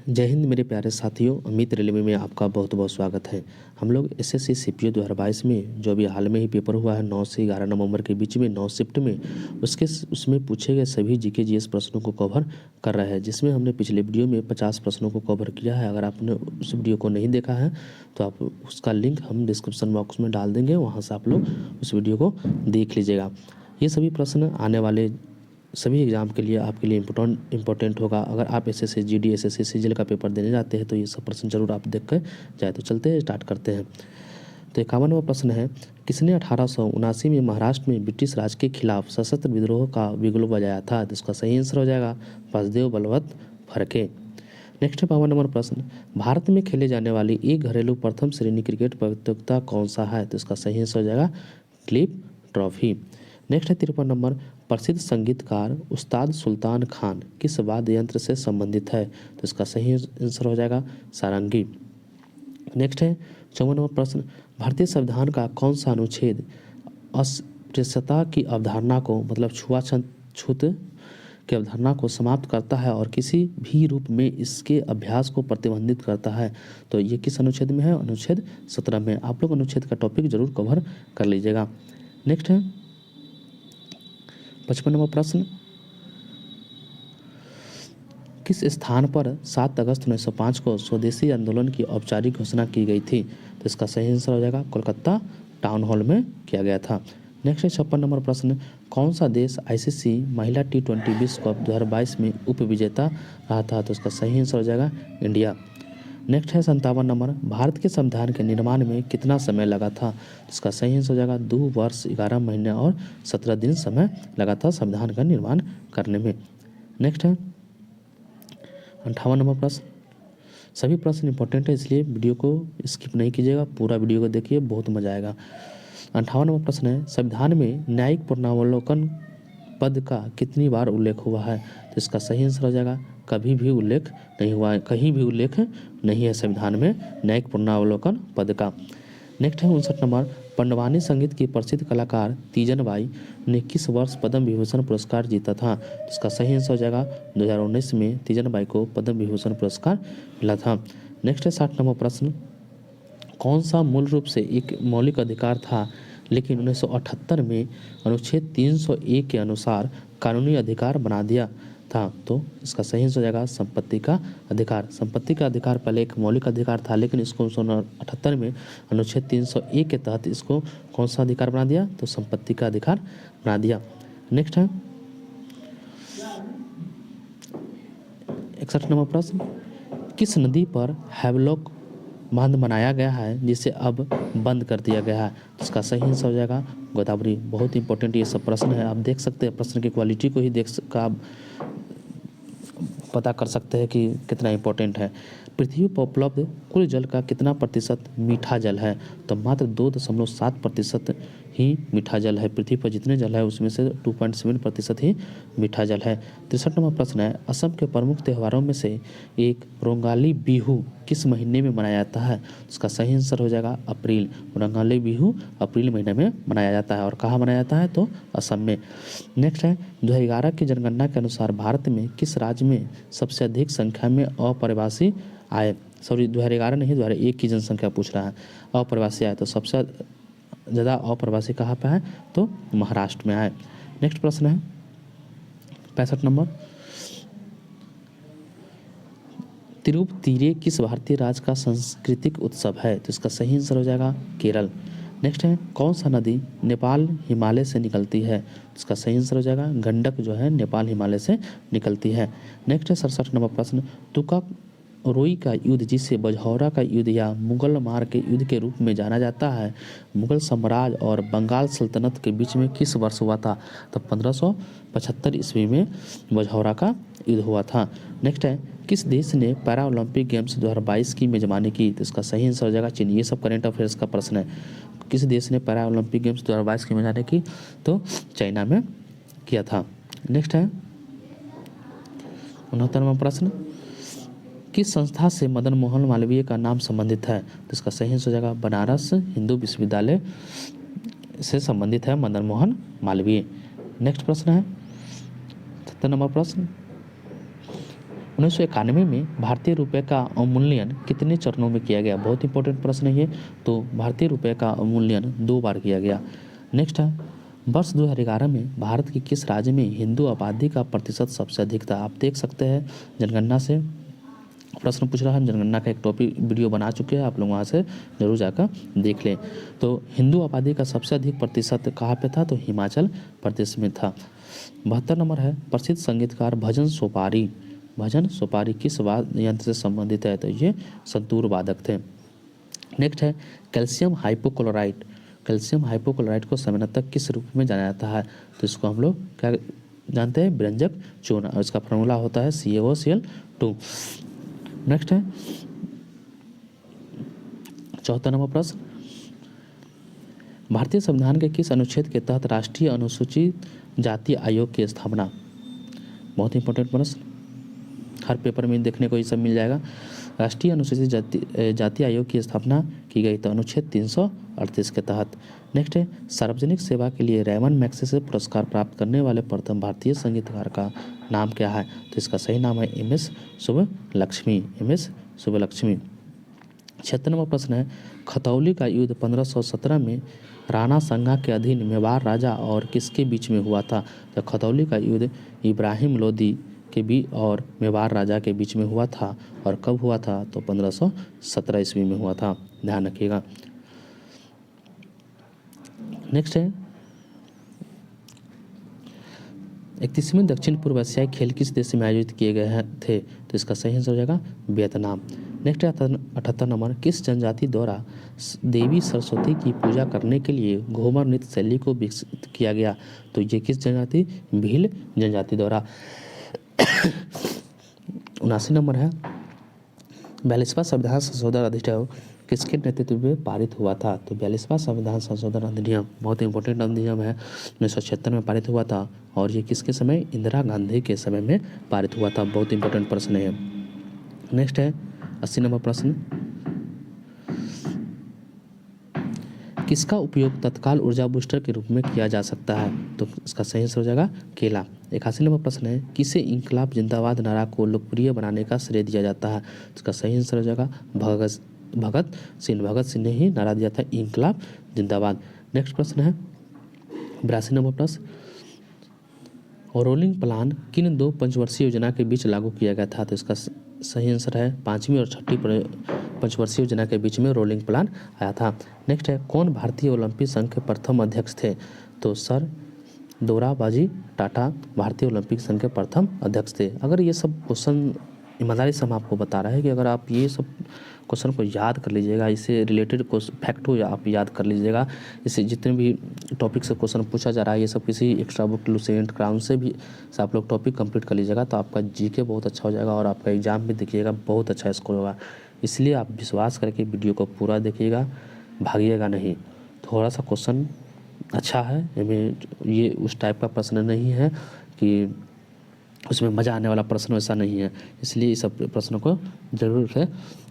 जय हिंद मेरे प्यारे साथियों, अमित रेलवे में आपका बहुत बहुत स्वागत है। हम लोग एसएससी सीपीओ 2022 में जो अभी हाल में ही पेपर हुआ है 9 से 11 नवंबर के बीच में 9 शिफ्ट में उसमें पूछे गए सभी जीके जीएस प्रश्नों को कवर कर रहा है, जिसमें हमने पिछले वीडियो में 50 प्रश्नों को कवर किया है। अगर आपने उस वीडियो को नहीं देखा है तो आप उसका लिंक हम डिस्क्रिप्शन बॉक्स में डाल देंगे, वहाँ से आप लोग उस वीडियो को देख लीजिएगा। ये सभी प्रश्न आने वाले सभी एग्ज़ाम के लिए आपके लिए इम्पोर्टेंट होगा। अगर आप एसएससी जीडी एसएससी सीजीएल का पेपर देने जाते हैं तो ये सब प्रश्न जरूर आप देख कर जाए। तो चलते हैं, स्टार्ट करते हैं। तो 51वां प्रश्न है, किसने 1879 में महाराष्ट्र में ब्रिटिश राज के खिलाफ सशस्त्र विद्रोह का बिगुल बजाया था? तो इसका सही आंसर हो जाएगा वासुदेव बलवंत फड़के। नेक्स्ट है 52 नंबर प्रश्न, भारत में खेले जाने वाली एक घरेलू प्रथम श्रेणी क्रिकेट प्रतियोगिता कौन सा है? तो इसका सही आंसर हो जाएगा क्लिप ट्रॉफी। नेक्स्ट है 53 नंबर, प्रसिद्ध संगीतकार उस्ताद सुल्तान खान किस वाद्य यंत्र से संबंधित है? तो इसका सही आंसर हो जाएगा सारंगी। नेक्स्ट है 54 नंबर प्रश्न, भारतीय संविधान का कौन सा अनुच्छेद अस्पृश्यता की अवधारणा को मतलब छूत की अवधारणा को समाप्त करता है और किसी भी रूप में इसके अभ्यास को प्रतिबंधित करता है? तो ये किस अनुच्छेद में है? अनुच्छेद 17 में। आप लोग अनुच्छेद का टॉपिक जरूर कवर कर लीजिएगा। नेक्स्ट है 55 नंबर प्रश्न, किस स्थान पर 7 अगस्त 1905 को स्वदेशी आंदोलन की औपचारिक घोषणा की गई थी? तो इसका सही आंसर हो जाएगा कोलकाता टाउन हॉल में किया गया था। नेक्स्ट है 56 नंबर प्रश्न, कौन सा देश आईसीसी महिला T20 विश्व कप 2022 में उप विजेता रहा था? तो इसका सही आंसर हो जाएगा इंडिया। नेक्स्ट है 57 नंबर, भारत के संविधान के निर्माण में कितना समय लगा था? इसका सही आंसर हो जाएगा 2 वर्ष 11 महीने और 17 दिन समय लगा था संविधान का निर्माण करने में। नेक्स्ट है 58 नंबर प्रश्न, सभी प्रश्न इंपॉर्टेंट है इसलिए वीडियो को स्किप नहीं कीजिएगा, पूरा वीडियो को देखिए, बहुत मजा आएगा। 58 नंबर प्रश्न है, संविधान में न्यायिक पुनरावलोकन पद का कितनी बार उल्लेख हुआ है? तो इसका सही आंसर हो जाएगा कभी भी उल्लेख नहीं हुआ है, कहीं भी उल्लेख नहीं है संविधान में न्यायिक पुनरावलोकन पद का। नेक्स्ट है 59 नंबर, पंडवानी संगीत की प्रसिद्ध कलाकार तीजन बाई ने किस वर्ष पद्म विभूषण पुरस्कार जीता था? इसका सही आंसर हो जाएगा 2019 में तीजन बाई को पद्म विभूषण पुरस्कार मिला था। नेक्स्ट है 60 नंबर प्रश्न, कौन सा मूल रूप से एक मौलिक अधिकार था लेकिन 1978 में अनुच्छेद 301 के अनुसार कानूनी अधिकार बना दिया था? तो इसका सही आंसर हो जाएगा संपत्ति का अधिकार। संपत्ति का अधिकार पहले एक मौलिक अधिकार था लेकिन इसको 1978 में अनुच्छेद 301 के तहत इसको कौन सा अधिकार बना दिया? तो संपत्ति का अधिकार बना दिया। नेक्स्ट है 61 नंबर प्रश्न, किस नदी पर हैवलॉक बांध बनाया गया है जिसे अब बंद कर दिया गया है? इसका सही आंसर हो जाएगा गोदावरी। बहुत इंपॉर्टेंट ये सब प्रश्न है, आप देख सकते हैं प्रश्न की क्वालिटी को ही आप पता कर सकते हैं कि कितना इंपॉर्टेंट है। पृथ्वी पर उपलब्ध कुल जल का कितना प्रतिशत मीठा जल है? तो मात्र 2.7% ही मीठा जल है। पृथ्वी पर जितने जल है उसमें से 2.7% ही मीठा जल है। 63 नंबर प्रश्न है, असम के प्रमुख त्योहारों में से एक रोंगाली बिहू किस महीने में मनाया जाता है? उसका सही आंसर हो जाएगा अप्रैल। रोंगाली बिहू अप्रैल महीने में मनाया जाता है और कहाँ मनाया जाता है? तो असम में। नेक्स्ट है 2011 की जनगणना के अनुसार भारत में किस राज्य में सबसे अधिक संख्या में अप्रवासी आए? 2011 नहीं 2001 की जनसंख्या पूछ रहा है। अप्रवासी आए तो सबसे ज़्यादा अप्रवासी कहाँ पे है? तो महाराष्ट्र में आए। नेक्स्ट प्रश्न है 65 नंबर, तिरुपतीरे किस भारतीय राज्य का सांस्कृतिक उत्सव है? तो इसका सही आंसर हो जाएगा केरल। नेक्स्ट है कौन सा नदी नेपाल हिमालय से निकलती है? इसका सही आंसर हो जाएगा गंडक जो है नेपाल हिमालय से निकलती है। नेक्स्ट है 67 नंबर प्रश्न, तुका रोई का युद्ध जिसे बझौरा का युद्ध या मुगल मार के युद्ध के रूप में जाना जाता है, मुगल साम्राज्य और बंगाल सल्तनत के बीच में किस वर्ष हुआ था? तो 1575 ईस्वी में बझौरा का युद्ध हुआ था। नेक्स्ट है किस देश ने पैरा ओलंपिक गेम्स 2022 की मेजबानी की? तो इसका सही आंसर हो जाएगा चीन। ये सब करंट अफेयर्स का प्रश्न है। किस देश ने पैरा ओलंपिक गेम्स 2022 की मेजबानी की? तो चाइना में किया था। नेक्स्ट है 69वां प्रश्न, किस संस्था से मदन मोहन मालवीय का नाम संबंधित है? तो इसका सही आंसर हो जाएगा बनारस हिंदू विश्वविद्यालय से संबंधित है मदन मोहन मालवीय। नेक्स्ट प्रश्न है 70 नंबर प्रश्न, 1991 में भारतीय रुपये का अवमूल्यन कितने चरणों में किया गया? बहुत इंपॉर्टेंट प्रश्न है ये। तो भारतीय रुपये का अवमूल्यन 2 बार किया गया। नेक्स्ट है, वर्ष 2011 में भारत के किस राज्य में हिंदू आबादी का प्रतिशत सबसे अधिक था? आप देख सकते हैं जनगणना से प्रश्न पूछ रहा है। हम जनगणना का एक टॉपिक वीडियो बना चुके हैं, आप लोग वहाँ से जरूर जाकर देख लें। तो हिंदू आबादी का सबसे अधिक प्रतिशत कहाँ पे था? तो हिमाचल प्रदेश में था। 72 नंबर है, प्रसिद्ध संगीतकार भजन सोपारी किस वाद्य यंत्र से संबंधित है? तो ये संतूर वादक थे। नेक्स्ट है, कैल्शियम हाइपोक्लोराइट को सामान्यतः किस रूप में जाना जाता है? तो इसको हम लोग क्या जानते हैं? व्यंजक चूर्ण, और इसका फॉर्मूला होता है CaOCl2। नेक्स्ट है 74 नंबर प्रश्न, भारतीय संविधान के किस अनुच्छेद के तहत राष्ट्रीय अनुसूचित जाति आयोग की स्थापना? बहुत इंपॉर्टेंट प्रश्न, हर पेपर में देखने को ये सब मिल जाएगा। राष्ट्रीय अनुसूचित जाति आयोग की स्थापना की गई तो अनुच्छेद 338 के तहत। नेक्स्ट है, सार्वजनिक सेवा के लिए रेमन मैग्सेसे पुरस्कार प्राप्त करने वाले प्रथम भारतीय संगीतकार का नाम क्या है? तो इसका सही नाम है MS सुब्बलक्ष्मी। 76 नंबर प्रश्न है, खतौली का युद्ध 1517 में राणा संगा के अधीन मेवाड़ राजा और किसके बीच में हुआ था? तो खतौली का युद्ध इब्राहिम लोदी के बीच और मेवाड़ राजा के बीच में हुआ था। और कब हुआ था? तो 1517 ईस्वी में हुआ था, ध्यान रखिएगा। नेक्स्ट है, 31वें दक्षिण पूर्व एशियाई खेल किस देश में आयोजित किए गए थे? तो इसका सही आंसर हो जाएगा वियतनाम। नेक्स्ट है 78 नंबर, किस जनजाति द्वारा देवी सरस्वती की पूजा करने के लिए घूमर नृत्य शैली को विकसित किया गया? तो ये किस जनजाति? भील जनजाति द्वारा। 79 नंबर है, 42वां संविधान संशोधन अधिनियम किसके नेतृत्व में पारित हुआ था? तो 42वां संविधान संशोधन अधिनियम बहुत इंपॉर्टेंट अधिनियम है, 1976 में पारित हुआ था। और ये किसके समय? इंदिरा गांधी के समय में पारित हुआ था। बहुत इंपॉर्टेंट प्रश्न है। नेक्स्ट है 80 नंबर प्रश्न, किसका उपयोग तत्काल ऊर्जा बूस्टर के रूप में किया जा सकता है? तो इसका सही आंसर हो जाएगा केला। 81 नंबर प्रश्न है, किसे इंकलाब जिंदाबाद नारा को लोकप्रिय बनाने का श्रेय दिया जाता है? तो इसका सही आंसर हो जाएगा भगत सिंह ने ही नारा दिया था इंकलाब जिंदाबाद। नेक्स्ट प्रश्न है 82 नंबर प्रश्न, रोलिंग प्लान किन 2 पंचवर्षीय योजना के बीच लागू किया गया था? तो इसका सही आंसर है 5वीं और 6ठी पंचवर्षीय योजना के बीच में रोलिंग प्लान आया था। नेक्स्ट है, कौन भारतीय ओलंपिक संघ के प्रथम अध्यक्ष थे? तो सर दोराबाजी टाटा भारतीय ओलंपिक संघ के प्रथम अध्यक्ष थे। अगर ये सब क्वेश्चन ईमानदारी से हम आपको बता रहे हैं कि अगर आप ये सब क्वेश्चन को याद कर लीजिएगा, इससे रिलेटेड फैक्ट हो आप याद कर लीजिएगा, इससे जितने भी टॉपिक से क्वेश्चन पूछा जा रहा है ये सब किसी एक्स्ट्रा बुक लुसेंट क्राउन से भी से आप लोग टॉपिक कंप्लीट कर लीजिएगा तो आपका जीके बहुत अच्छा हो जाएगा और आपका एग्जाम भी देखिएगा बहुत अच्छा स्कोर होगा। इसलिए आप विश्वास करके वीडियो को पूरा देखिएगा, भागिएगा नहीं। थोड़ा सा क्वेश्चन अच्छा है, ये उस टाइप का प्रश्न नहीं है कि उसमें मज़ा आने वाला प्रश्न ऐसा नहीं है, इसलिए इस सब प्रश्नों को जरूर से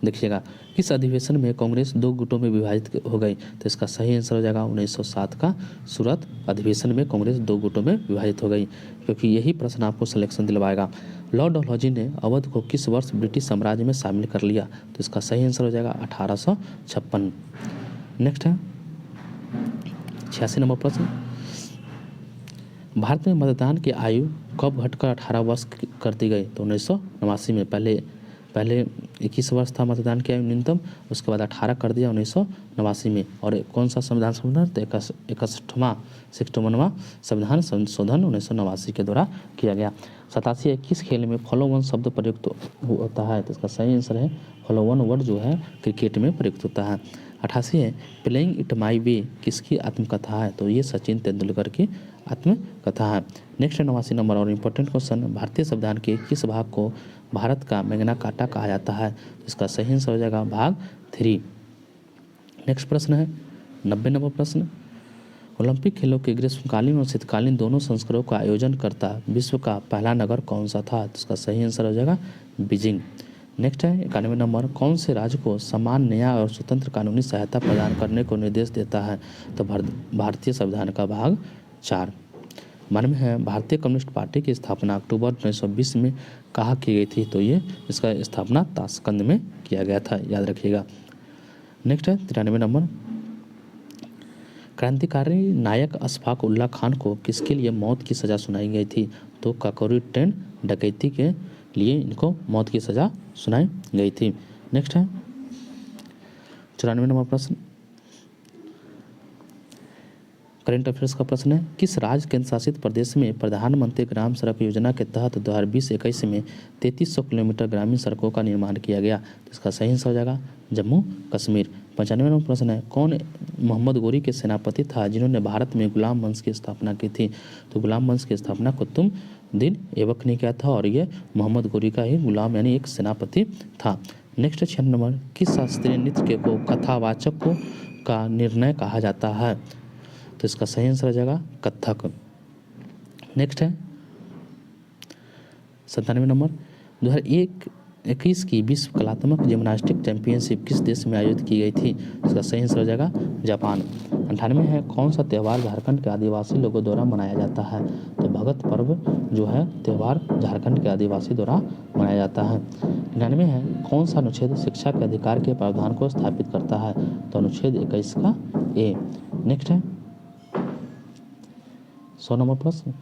देखिएगा। किस अधिवेशन में कांग्रेस 2 गुटों में विभाजित हो गई? तो इसका सही आंसर हो जाएगा 1907 का सूरत अधिवेशन में कांग्रेस 2 गुटों में विभाजित हो गई, क्योंकि यही प्रश्न आपको सिलेक्शन दिलवाएगा। लॉर्ड डलहौजी ने अवध को किस वर्ष ब्रिटिश साम्राज्य में शामिल कर लिया? तो इसका सही आंसर हो जाएगा 1856। नेक्स्ट है 86 नंबर प्रश्न, भारत में मतदान की आयु कब घटकर 18 वर्ष कर दी गई? तो 1989 में। पहले 21 वर्ष था मतदान की आयु न्यूनतम, उसके बाद 18 कर दिया 1989 में। और कौन सा संविधान संशोधन? तो 61वां संविधान संशोधन 1989 के द्वारा किया गया। 87 है, किस खेल में फॉलो वन शब्द प्रयुक्त होता है? तो इसका सही आंसर है फॉलो वन वर्ड जो है क्रिकेट में प्रयुक्त होता है। 88 है, प्लेइंग इट माई वे किसकी आत्मकथा है? तो ये सचिन तेंदुलकर की आत्मकथा है। नेक्स्ट 89 नंबर और इम्पोर्टेंट क्वेश्चन, भारतीय संविधान के किस भाग को भारत का मैग्ना कार्टा कहा जाता है? इसका सही आंसर हो जाएगा भाग 3। नेक्स्ट प्रश्न है 90 नंबर प्रश्न, ओलंपिक खेलों के ग्रीष्मकालीन और शीतकालीन दोनों संस्करणों का आयोजन करता विश्व का पहला नगर कौन सा था? तो इसका सही आंसर हो जाएगा बीजिंग। नेक्स्ट है 91 नंबर, कौन से राज्य को समान न्याय और स्वतंत्र कानूनी सहायता प्रदान करने को निर्देश देता है? तो भारतीय संविधान का भाग 4। मन में है भारतीय कम्युनिस्ट पार्टी की स्थापना अक्टूबर 1920 में कहाँ की गई थी, तो ये इसका स्थापना ताशकंद में किया गया था, याद रखिएगा। नेक्स्ट है 93 नंबर, क्रांतिकारी नायक अशफाक उल्लाह खान को किसके लिए मौत की सज़ा सुनाई गई थी, तो काकोरी ट्रेन डकैती के लिए इनको मौत की सज़ा सुनाई गई थी। नेक्स्ट है 94 नंबर प्रश्न, करंट अफेयर्स का प्रश्न है, किस राज्य केंद्र शासित प्रदेश में प्रधानमंत्री ग्राम सड़क योजना के तहत 2020-21 में 3300 किलोमीटर ग्रामीण सड़कों का निर्माण किया गया, तो इसका सही आंसर हो जाएगा जम्मू कश्मीर। 95 नंबर प्रश्न है, कौन मोहम्मद गोरी के सेनापति था जिन्होंने भारत में गुलाम वंश की स्थापना की थी, तो गुलाम वंश की स्थापना कुतुबुद्दीन ऐबक ने किया था और ये मोहम्मद गोरी का ही गुलाम यानी एक सेनापति था। नेक्स्ट 96 नंबर, किस शास्त्रीय नृत्य को कथावाचक का निर्णय कहा जाता है, तो इसका सही आंसर हो जाएगा कथक। नेक्स्ट है 97 नंबर, 2021 की विश्व कलात्मक जिम्नास्टिक चैंपियनशिप किस देश में आयोजित की गई थी, इसका सही आंसर हो जाएगा जापान। 98 है, कौन सा त्यौहार झारखंड के आदिवासी लोगों द्वारा मनाया जाता है, तो भगत पर्व जो है त्यौहार झारखंड के आदिवासी द्वारा मनाया जाता है। 99 है, कौन सा अनुच्छेद शिक्षा के अधिकार के प्रावधान को स्थापित करता है, तो अनुच्छेद 21 का ए। नेक्स्ट है 100 नंबर प्रश्न,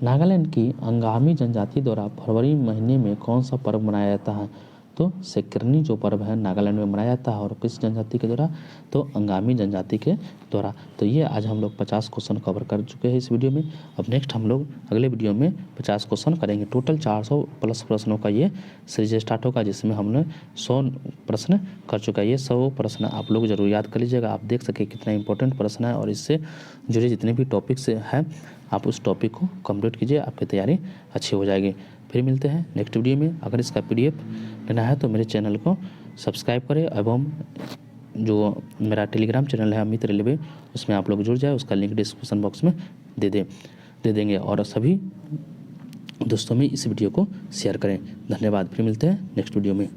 नागालैंड की अंगामी जनजाति द्वारा फरवरी महीने में कौन सा पर्व मनाया जाता है, तो सेकरनी जो पर्व है नागालैंड में मनाया जाता है और किस जनजाति के द्वारा, तो अंगामी जनजाति के द्वारा। तो ये आज हम लोग 50 क्वेश्चन कवर कर चुके हैं इस वीडियो में। अब नेक्स्ट हम लोग अगले वीडियो में 50 क्वेश्चन करेंगे। टोटल 400 प्लस प्रश्नों का ये सीरीज स्टार्ट होगा जिसमें हमने 100 प्रश्न कर चुका है। ये 100 प्रश्न आप लोग जरूर याद कर लीजिएगा, आप देख सके कितना इंपॉर्टेंट प्रश्न है और इससे जुड़े जितने भी टॉपिक्स हैं आप उस टॉपिक को कंप्लीट कीजिए, आपकी तैयारी अच्छी हो जाएगी। फिर मिलते हैं नेक्स्ट वीडियो में। अगर इसका PDF लेना है तो मेरे चैनल को सब्सक्राइब करें एवं जो मेरा टेलीग्राम चैनल है अमित रेलवे उसमें आप लोग जुड़ जाए, उसका लिंक डिस्क्रिप्शन बॉक्स में दे देंगे और सभी दोस्तों में इस वीडियो को शेयर करें। धन्यवाद। फिर मिलते हैं नेक्स्ट वीडियो में।